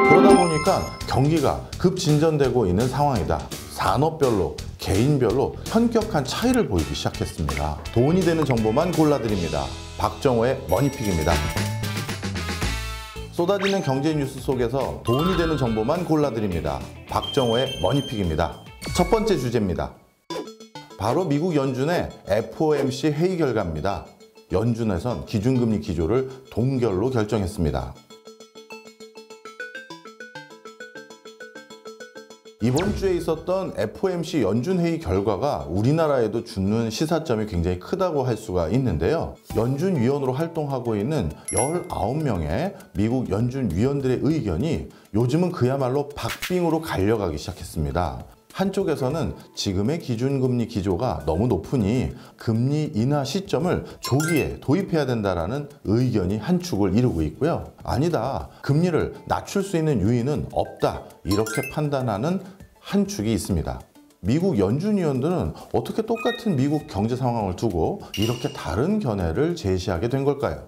그러다 보니까 경기가 급진전되고 있는 상황이다. 산업별로, 개인별로 현격한 차이를 보이기 시작했습니다. 돈이 되는 정보만 골라드립니다. 박정호의 머니픽입니다. 쏟아지는 경제 뉴스 속에서 돈이 되는 정보만 골라드립니다. 박정호의 머니픽입니다. 첫 번째 주제입니다. 바로 미국 연준의 FOMC 회의 결과입니다. 연준에선 기준금리 기조를 동결로 결정했습니다. 이번 주에 있었던 FOMC 연준회의 결과가 우리나라에도 주는 시사점이 굉장히 크다고 할 수가 있는데요. 연준 위원으로 활동하고 있는 19명의 미국 연준 위원들의 의견이 요즘은 그야말로 박빙으로 갈려가기 시작했습니다. 한쪽에서는 지금의 기준금리 기조가 너무 높으니 금리 인하 시점을 조기에 도입해야 된다는 의견이 한 축을 이루고 있고요. 아니다, 금리를 낮출 수 있는 요인은 없다, 이렇게 판단하는 한 축이 있습니다. 미국 연준 위원들은 어떻게 똑같은 미국 경제 상황을 두고 이렇게 다른 견해를 제시하게 된 걸까요?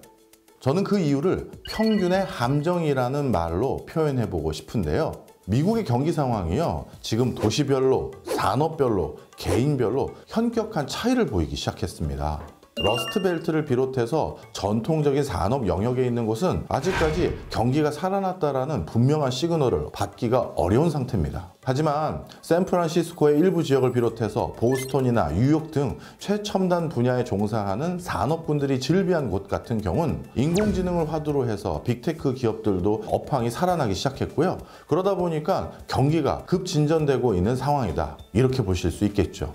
저는 그 이유를 평균의 함정이라는 말로 표현해 보고 싶은데요. 미국의 경기 상황이요, 지금 도시별로, 산업별로, 개인별로 현격한 차이를 보이기 시작했습니다. 러스트벨트를 비롯해서 전통적인 산업 영역에 있는 곳은 아직까지 경기가 살아났다라는 분명한 시그널을 받기가 어려운 상태입니다. 하지만 샌프란시스코의 일부 지역을 비롯해서 보스턴이나 뉴욕 등 최첨단 분야에 종사하는 산업군들이 즐비한 곳 같은 경우는 인공지능을 화두로 해서 빅테크 기업들도 업황이 살아나기 시작했고요. 그러다 보니까 경기가 급진전되고 있는 상황이다, 이렇게 보실 수 있겠죠.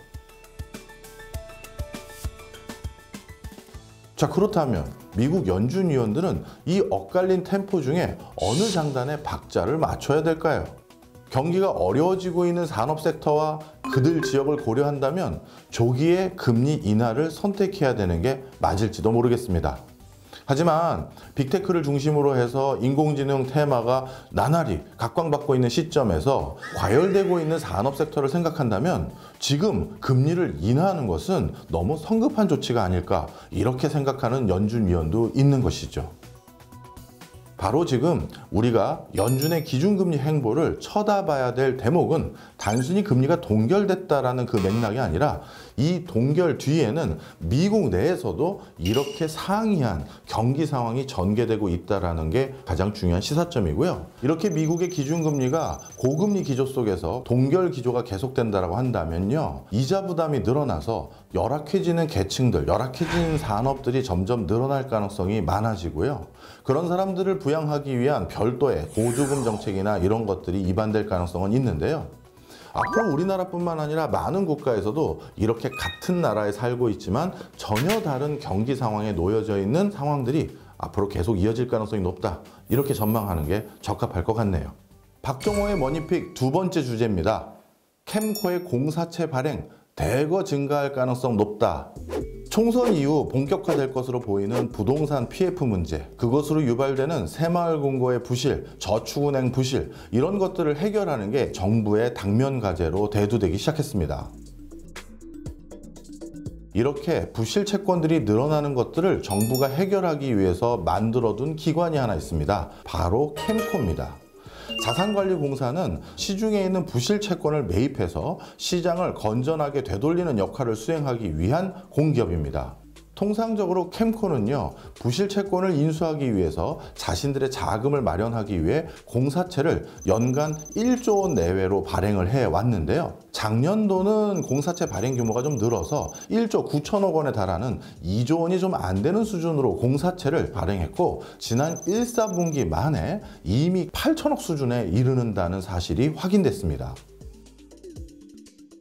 자, 그렇다면 미국 연준 위원들은 이 엇갈린 템포 중에 어느 장단에 박자를 맞춰야 될까요? 경기가 어려워지고 있는 산업 섹터와 그들 지역을 고려한다면 조기에 금리 인하를 선택해야 되는 게 맞을지도 모르겠습니다. 하지만 빅테크를 중심으로 해서 인공지능 테마가 나날이 각광받고 있는 시점에서 과열되고 있는 산업 섹터를 생각한다면 지금 금리를 인하하는 것은 너무 성급한 조치가 아닐까, 이렇게 생각하는 연준 위원도 있는 것이죠. 바로 지금 우리가 연준의 기준금리 행보를 쳐다봐야 될 대목은 단순히 금리가 동결됐다라는 그 맥락이 아니라 이 동결 뒤에는 미국 내에서도 이렇게 상이한 경기 상황이 전개되고 있다는 게 가장 중요한 시사점이고요. 이렇게 미국의 기준금리가 고금리 기조 속에서 동결 기조가 계속된다고 한다면요, 이자 부담이 늘어나서 열악해지는 계층들, 열악해지는 산업들이 점점 늘어날 가능성이 많아지고요. 그런 사람들을 부양하기 위한 별도의 보조금 정책이나 이런 것들이 입안될 가능성은 있는데요. 앞으로 우리나라뿐만 아니라 많은 국가에서도 이렇게 같은 나라에 살고 있지만 전혀 다른 경기 상황에 놓여져 있는 상황들이 앞으로 계속 이어질 가능성이 높다, 이렇게 전망하는 게 적합할 것 같네요. 박정호의 머니픽 두 번째 주제입니다. 캠코의 공사채 발행 대거 증가할 가능성 높다. 총선 이후 본격화될 것으로 보이는 부동산 PF 문제, 그것으로 유발되는 새마을금고의 부실, 저축은행 부실, 이런 것들을 해결하는 게 정부의 당면 과제로 대두되기 시작했습니다. 이렇게 부실 채권들이 늘어나는 것들을 정부가 해결하기 위해서 만들어둔 기관이 하나 있습니다. 바로 캠코입니다. 자산관리공사는 시중에 있는 부실 채권을 매입해서 시장을 건전하게 되돌리는 역할을 수행하기 위한 공기업입니다. 통상적으로 캠코는요, 부실 채권을 인수하기 위해서 자신들의 자금을 마련하기 위해 공사채를 연간 1조 원 내외로 발행을 해왔는데요. 작년도는 공사채 발행 규모가 좀 늘어서 1조 9천억 원에 달하는 2조 원이 좀 안 되는 수준으로 공사채를 발행했고, 지난 1사분기 만에 이미 8천억 수준에 이르는다는 사실이 확인됐습니다.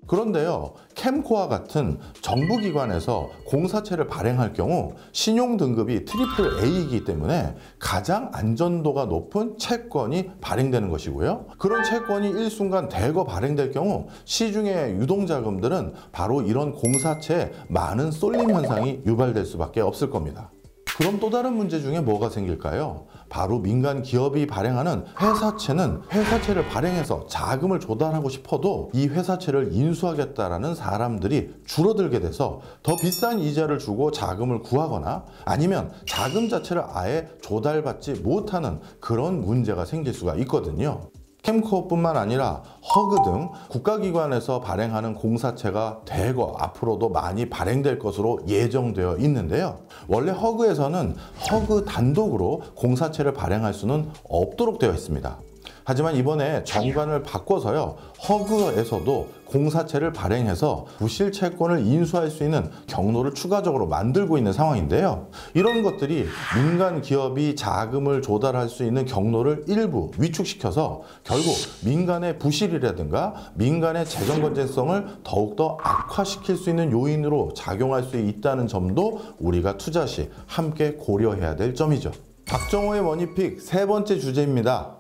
그런데요, 캠코와 같은 정부기관에서 공사채를 발행할 경우 신용 등급이 트리플 A이기 때문에 가장 안전도가 높은 채권이 발행되는 것이고요. 그런 채권이 일순간 대거 발행될 경우 시중의 유동자금들은 바로 이런 공사채에 많은 쏠림 현상이 유발될 수밖에 없을 겁니다. 그럼 또 다른 문제 중에 뭐가 생길까요? 바로 민간 기업이 발행하는 회사채는 회사채를 발행해서 자금을 조달하고 싶어도 이 회사채를 인수하겠다라는 사람들이 줄어들게 돼서 더 비싼 이자를 주고 자금을 구하거나 아니면 자금 자체를 아예 조달받지 못하는 그런 문제가 생길 수가 있거든요. 캠코어뿐만 아니라 허그 등 국가기관에서 발행하는 공사채가 대거 앞으로도 많이 발행될 것으로 예정되어 있는데요. 원래 허그에서는 허그 단독으로 공사채를 발행할 수는 없도록 되어 있습니다. 하지만 이번에 정관을 바꿔서요, 허그에서도 공사채를 발행해서 부실 채권을 인수할 수 있는 경로를 추가적으로 만들고 있는 상황인데요. 이런 것들이 민간 기업이 자금을 조달할 수 있는 경로를 일부 위축시켜서 결국 민간의 부실이라든가 민간의 재정 건전성을 더욱더 악화시킬 수 있는 요인으로 작용할 수 있다는 점도 우리가 투자 시 함께 고려해야 될 점이죠. 박정호의 머니픽 세 번째 주제입니다.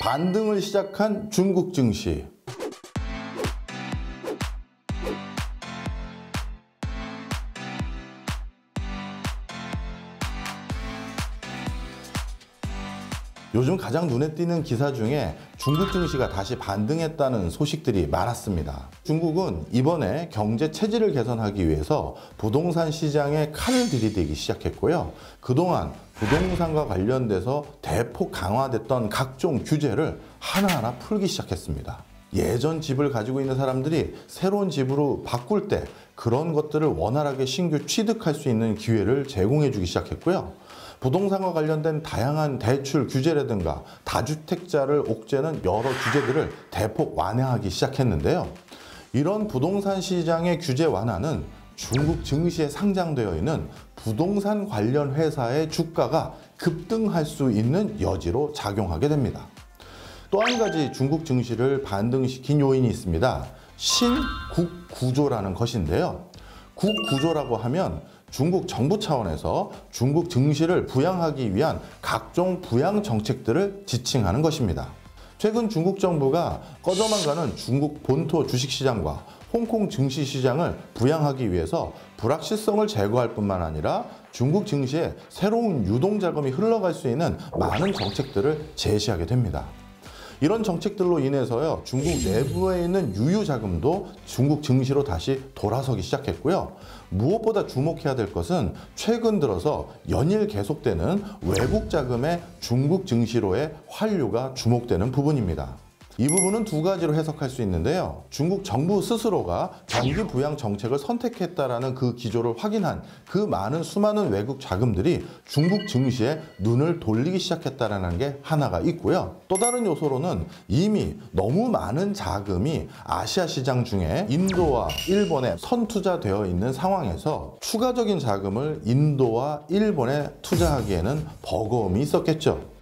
반등을 시작한 중국 증시. 요즘 가장 눈에 띄는 기사 중에 중국 증시가 다시 반등했다는 소식들이 많았습니다. 중국은 이번에 경제 체질을 개선하기 위해서 부동산 시장에 칼을 들이대기 시작했고요. 그동안 부동산과 관련돼서 대폭 강화됐던 각종 규제를 하나하나 풀기 시작했습니다. 예전 집을 가지고 있는 사람들이 새로운 집으로 바꿀 때 그런 것들을 원활하게 신규 취득할 수 있는 기회를 제공해 주기 시작했고요. 부동산과 관련된 다양한 대출 규제라든가 다주택자를 옥죄는 여러 규제들을 대폭 완화하기 시작했는데요. 이런 부동산 시장의 규제 완화는 중국 증시에 상장되어 있는 부동산 관련 회사의 주가가 급등할 수 있는 여지로 작용하게 됩니다. 또 한 가지 중국 증시를 반등시킨 요인이 있습니다. 신국구조라는 것인데요. 국구조라고 하면 중국 정부 차원에서 중국 증시를 부양하기 위한 각종 부양 정책들을 지칭하는 것입니다. 최근 중국 정부가 꺼져만 가는 중국 본토 주식시장과 홍콩 증시시장을 부양하기 위해서 불확실성을 제거할 뿐만 아니라 중국 증시에 새로운 유동자금이 흘러갈 수 있는 많은 정책들을 제시하게 됩니다. 이런 정책들로 인해서요, 중국 내부에 있는 유유자금도 중국 증시로 다시 돌아서기 시작했고요. 무엇보다 주목해야 될 것은 최근 들어서 연일 계속되는 외국 자금의 중국 증시로의 환류가 주목되는 부분입니다. 이 부분은 두 가지로 해석할 수 있는데요. 중국 정부 스스로가 경기 부양 정책을 선택했다라는 그 기조를 확인한 그 많은 수많은 외국 자금들이 중국 증시에 눈을 돌리기 시작했다라는 게 하나가 있고요. 또 다른 요소로는 이미 너무 많은 자금이 아시아 시장 중에 인도와 일본에 선투자되어 있는 상황에서 추가적인 자금을 인도와 일본에 투자하기에는 버거움이 있었겠죠.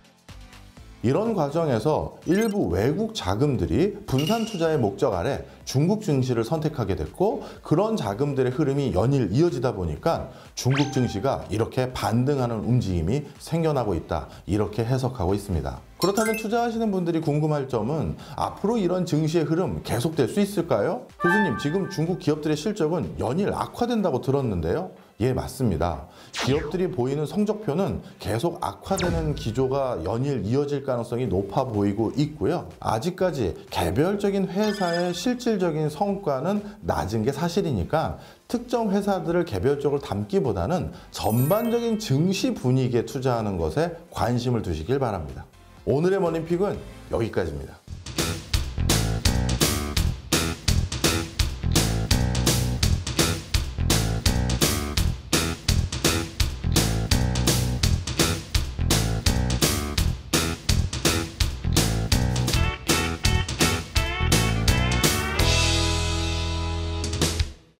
이런 과정에서 일부 외국 자금들이 분산 투자의 목적 아래 중국 증시를 선택하게 됐고, 그런 자금들의 흐름이 연일 이어지다 보니까 중국 증시가 이렇게 반등하는 움직임이 생겨나고 있다, 이렇게 해석하고 있습니다. 그렇다면 투자하시는 분들이 궁금할 점은 앞으로 이런 증시의 흐름 계속될 수 있을까요? 교수님, 지금 중국 기업들의 실적은 연일 악화된다고 들었는데요. 예, 맞습니다. 기업들이 보이는 성적표는 계속 악화되는 기조가 연일 이어질 가능성이 높아 보이고 있고요. 아직까지 개별적인 회사의 실질적인 성과는 낮은 게 사실이니까 특정 회사들을 개별적으로 담기보다는 전반적인 증시 분위기에 투자하는 것에 관심을 두시길 바랍니다. 오늘의 머니픽은 여기까지입니다.